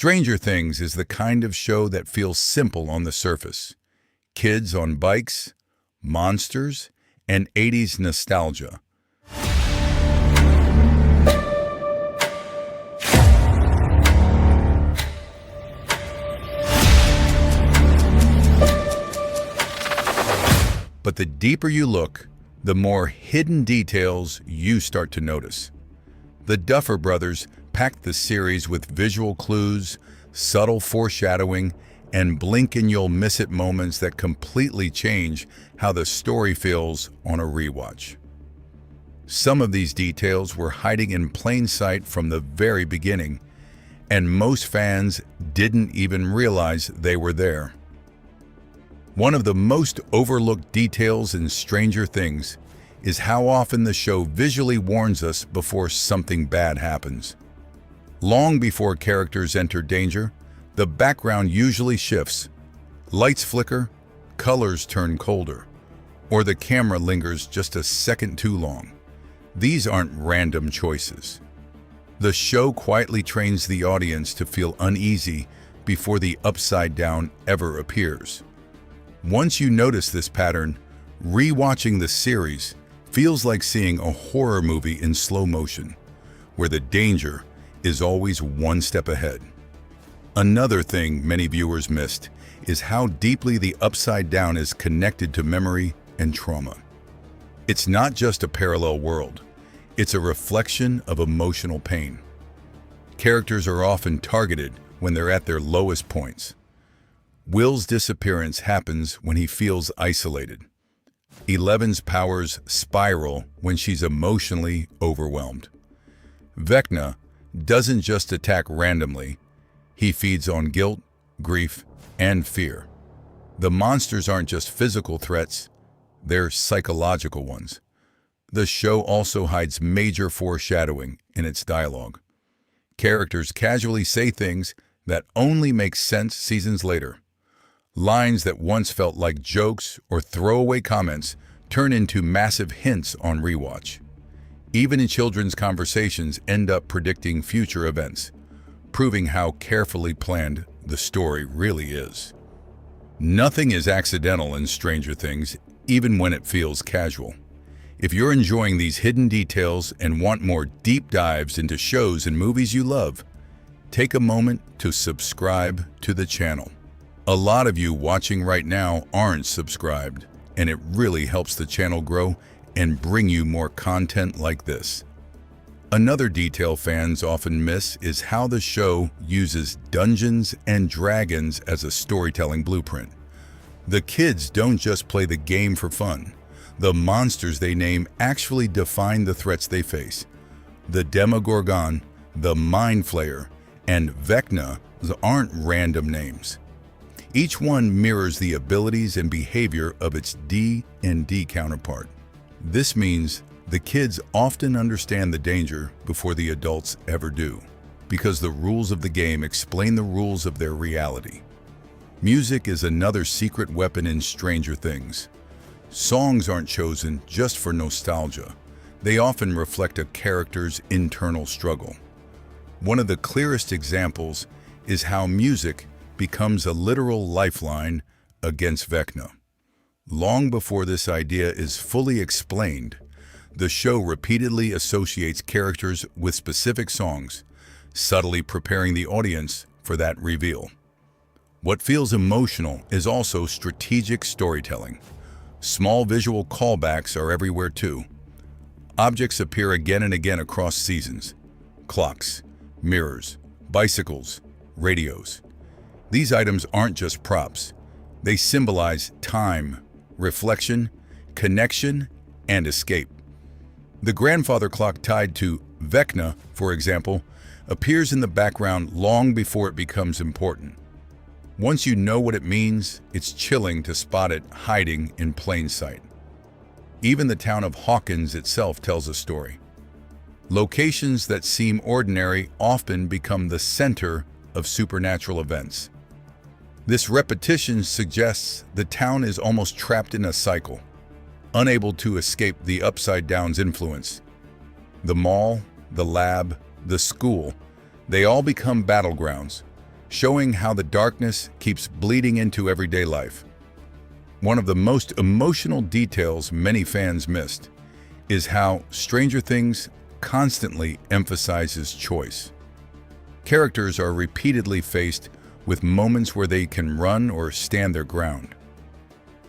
Stranger Things is the kind of show that feels simple on the surface. Kids on bikes, monsters, and 80s nostalgia. But the deeper you look, the more hidden details you start to notice. The Duffer Brothers packed the series with visual clues, subtle foreshadowing, and blink-and-you'll-miss-it moments that completely change how the story feels on a rewatch. Some of these details were hiding in plain sight from the very beginning, and most fans didn't even realize they were there. One of the most overlooked details in Stranger Things is how often the show visually warns us before something bad happens. Long before characters enter danger, the background usually shifts. Lights flicker, colors turn colder, or the camera lingers just a second too long. These aren't random choices. The show quietly trains the audience to feel uneasy before the upside down ever appears. Once you notice this pattern, rewatching the series feels like seeing a horror movie in slow motion, where the danger is always one step ahead. Another thing many viewers missed is how deeply the Upside Down is connected to memory and trauma. It's not just a parallel world, it's a reflection of emotional pain. Characters are often targeted when they're at their lowest points. Will's disappearance happens when he feels isolated. Eleven's powers spiral when she's emotionally overwhelmed. Vecna doesn't just attack randomly. He feeds on guilt, grief, and fear. The monsters aren't just physical threats, they're psychological ones. The show also hides major foreshadowing in its dialogue. Characters casually say things that only make sense seasons later. Lines that once felt like jokes or throwaway comments turn into massive hints on rewatch. Even in children's conversations end up predicting future events, proving how carefully planned the story really is. Nothing is accidental in Stranger Things, even when it feels casual. If you're enjoying these hidden details and want more deep dives into shows and movies you love, take a moment to subscribe to the channel. A lot of you watching right now aren't subscribed, and it really helps the channel grow and bring you more content like this. Another detail fans often miss is how the show uses Dungeons and Dragons as a storytelling blueprint. The kids don't just play the game for fun. The monsters they name actually define the threats they face. The Demogorgon, the Mind Flayer, and Vecna aren't random names. Each one mirrors the abilities and behavior of its D&D counterpart. This means the kids often understand the danger before the adults ever do, because the rules of the game explain the rules of their reality. Music is another secret weapon in Stranger Things. Songs aren't chosen just for nostalgia. They often reflect a character's internal struggle. One of the clearest examples is how music becomes a literal lifeline against Vecna. Long before this idea is fully explained, the show repeatedly associates characters with specific songs, subtly preparing the audience for that reveal. What feels emotional is also strategic storytelling. Small visual callbacks are everywhere too. Objects appear again and again across seasons. Clocks, mirrors, bicycles, radios. These items aren't just props. They symbolize time, reflection, connection, and escape. The grandfather clock tied to Vecna, for example, appears in the background long before it becomes important. Once you know what it means, it's chilling to spot it hiding in plain sight. Even the town of Hawkins itself tells a story. Locations that seem ordinary often become the center of supernatural events. This repetition suggests the town is almost trapped in a cycle, unable to escape the Upside Down's influence. The mall, the lab, the school, they all become battlegrounds. showing how the darkness keeps bleeding into everyday life. One of the most emotional details many fans missed is how Stranger Things constantly emphasizes choice. Characters are repeatedly faced with moments where they can run or stand their ground.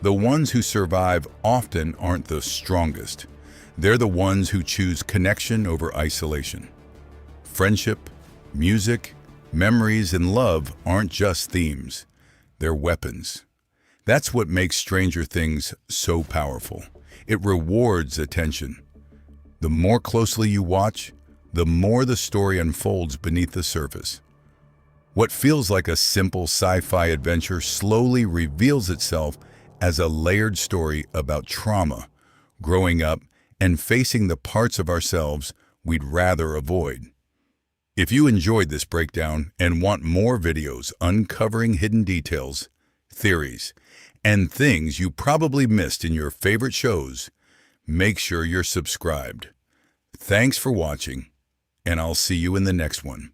The ones who survive often aren't the strongest. They're the ones who choose connection over isolation. Friendship, music, memories, and love aren't just themes. They're weapons. That's what makes Stranger Things so powerful. It rewards attention. The more closely you watch, the more the story unfolds beneath the surface. What feels like a simple sci-fi adventure slowly reveals itself as a layered story about trauma, growing up, and facing the parts of ourselves we'd rather avoid. If you enjoyed this breakdown and want more videos uncovering hidden details, theories, and things you probably missed in your favorite shows, make sure you're subscribed. Thanks for watching, and I'll see you in the next one.